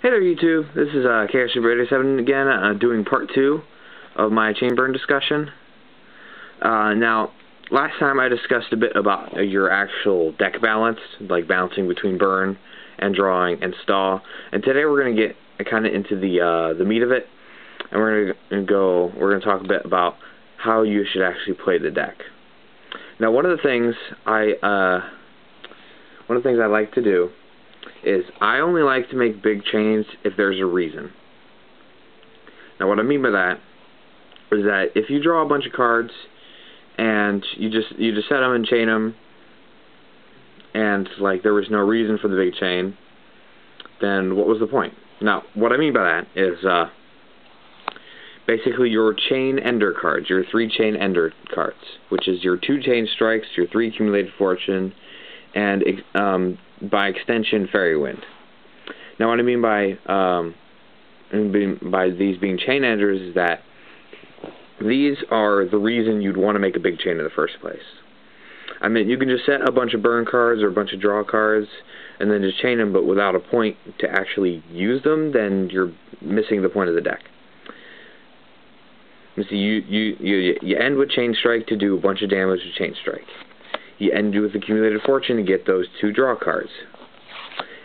Hey there, YouTube. This is KSC7 again, doing part 2 of my chain burn discussion. Now, last time I discussed a bit about your actual deck balance, like balancing between burn and drawing and stall. And today we're going to get kind of into the meat of it, and we're going to talk a bit about how you should actually play the deck. Now, one of the things I like to do is I only like to make big chains if there's a reason. Now what I mean by that is that if you draw a bunch of cards and you just set them and chain them, and like there was no reason for the big chain, then what was the point? Now what I mean by that is basically your chain ender cards, your 3 chain ender cards, which is your 2 chain strikes, your 3 accumulated fortune, and by extension, Fairy Wind. Now, what I mean by these being chain enders is that these are the reason you'd want to make a big chain in the first place. I mean, you can just set a bunch of burn cards or a bunch of draw cards and then just chain them, but without a point to actually use them, then you're missing the point of the deck. You see, you end with Chain Strike to do a bunch of damage with Chain Strike. You end with Accumulated Fortune to get those 2 draw cards.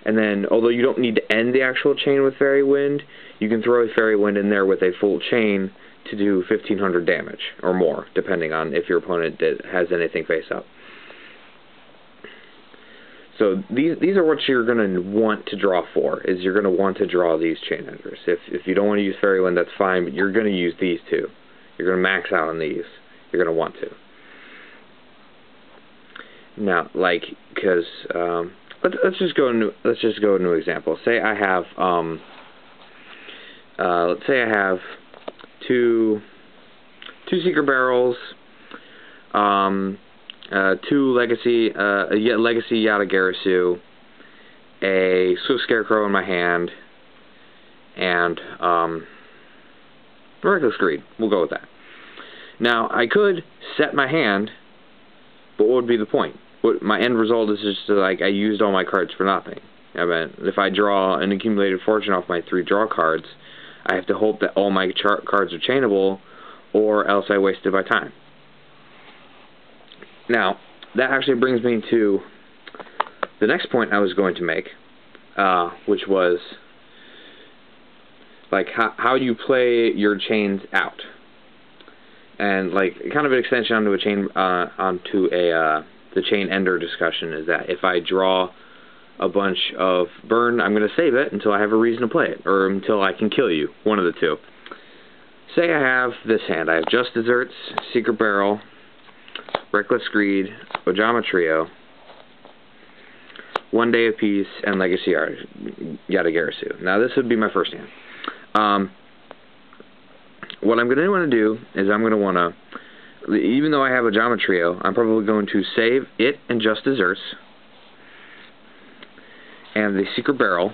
And then, although you don't need to end the actual chain with Fairy Wind, you can throw a Fairy Wind in there with a full chain to do 1,500 damage, or more, depending on if your opponent has anything face up. So these are what you're going to want to draw for, is you're going to want to draw these chain enders. If you don't want to use Fairy Wind, that's fine, but you're going to use these 2. You're going to max out on these. You're going to want to. Now, like, because let's just go into an example. Say I have let's say I have two Secret Barrels, 2 Legacy Yata-Garasu, a Swift Scarecrow in my hand, and Reckless Greed. We'll go with that. Now I could set my hand, but what would be the point? My end result is just like I used all my cards for nothing. I mean, if I draw an accumulated fortune off my 3 draw cards, I have to hope that all my cards are chainable, or else I wasted my time. Now, that actually brings me to the next point I was going to make, which was like how you play your chains out, and like kind of an extension onto a chain the chain ender discussion is that if I draw a bunch of burn, I'm going to save it until I have a reason to play it, or until I can kill you, one of the 2. Say I have this hand. I have Just Desserts, Secret Barrel, Reckless Greed, Ojama Trio, 1 Day of Peace, and Legacy Yata-Garasu. Now this would be my first hand. What I'm going to want to do is I'm going to want to, even though I have a Ojama Trio, I'm probably going to save it and Just Desserts and the Secret Barrel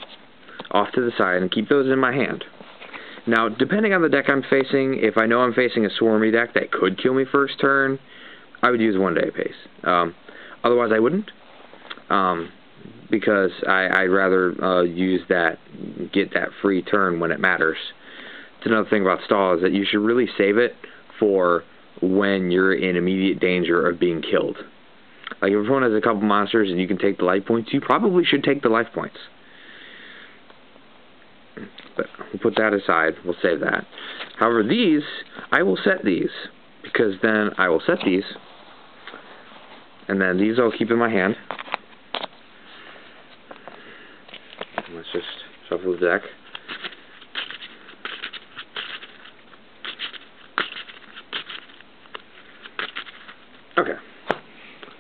off to the side and keep those in my hand. Now, depending on the deck I'm facing, if I know I'm facing a Swarmy deck that could kill me first turn, I would use 1 Day of Peace. Otherwise, I wouldn't, because I'd rather get that free turn when it matters. It's another thing about stall is that you should really save it for when you're in immediate danger of being killed. Like if everyone has a couple monsters and you can take the life points, you probably should take the life points. But we'll put that aside. We'll save that. However, these, I will set these, because then I will set these, and then these I'll keep in my hand. Let's just shuffle the deck. Okay,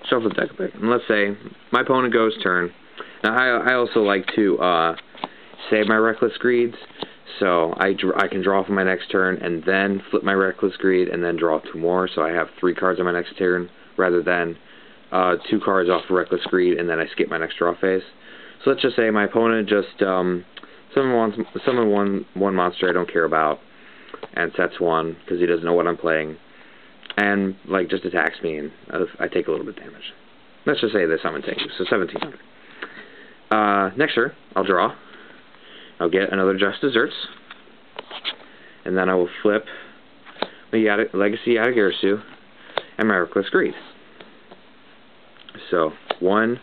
shuffle the deck a bit. And let's say my opponent goes turn. Now I also like to save my Reckless Greeds, so I can draw for my next turn and then flip my Reckless Greed and then draw 2 more. So I have 3 cards on my next turn rather than 2 cards off of Reckless Greed and then I skip my next draw phase. So let's just say my opponent just summon one monster I don't care about and sets 1 because he doesn't know what I'm playing, and like just attacks me and I take a little bit of damage. Let's just say they summon Tengu, so 1,700. Next turn, I'll draw. I'll get another Just Desserts, and then I will flip my Legacy Yatagarasu and my Reckless Greed. So 1,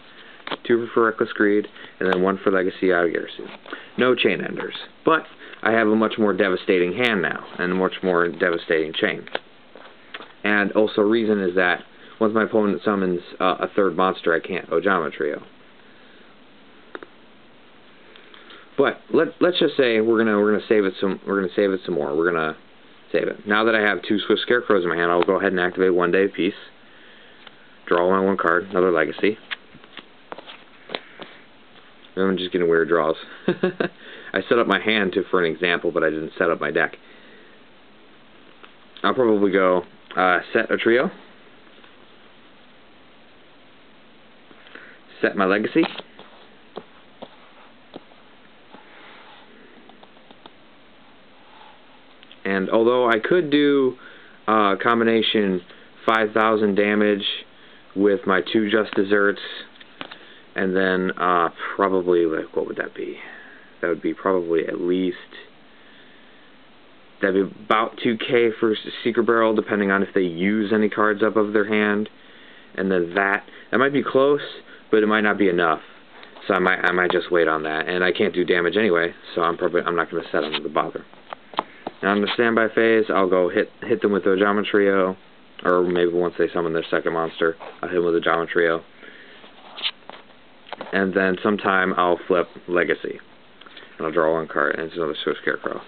2 for Reckless Greed, and then 1 for Legacy Yatagarasu. No chain enders, but I have a much more devastating hand now, and a much more devastating chain. And also, reason is that once my opponent summons a third monster, I can't Ojama Trio. But let's just say we're gonna save it some more. We're gonna save it. Now that I have 2 Swift Scarecrows in my hand, I'll go ahead and activate 1 Day of Peace. Draw my 1 card, another Legacy. I'm just getting weird draws. I set up my hand for an example, but I didn't set up my deck. I'll probably go set a trio, set my Legacy, and although I could do combination 5,000 damage with my 2 Just Desserts, and then probably, like, what would that be? That would be probably at least, that'd be about 2k for Secret Barrel, depending on if they use any cards up of their hand. And then that might be close, but it might not be enough. So I might just wait on that. And I can't do damage anyway, so I'm not going to set them to bother. Now in the standby phase, I'll go hit them with the Ojama Trio, or maybe once they summon their second monster, I'll hit them with the Ojama Trio. And then sometime I'll flip Legacy. And I'll draw 1 card, and it's another Swift Scarecrow.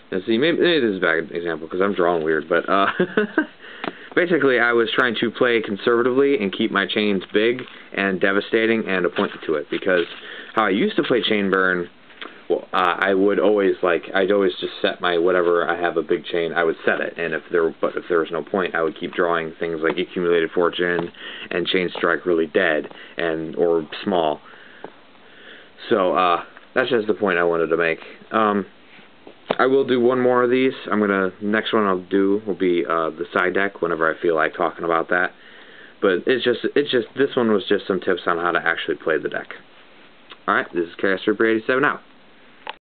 Now see, maybe this is a bad example because I'm drawing weird, but basically I was trying to play conservatively and keep my chains big and devastating and appointed to it, because how I used to play Chain Burn, well, I'd always just set my whatever I have a big chain, I would set it, and if there was no point, I would keep drawing things like Accumulated Fortune and Chain Strike really dead or small. So that's just the point I wanted to make. I will do 1 more of these. Next one I'll do will be the side deck whenever I feel like talking about that. But this one was just some tips on how to actually play the deck. Alright, this is Chaos Reaper 87 out.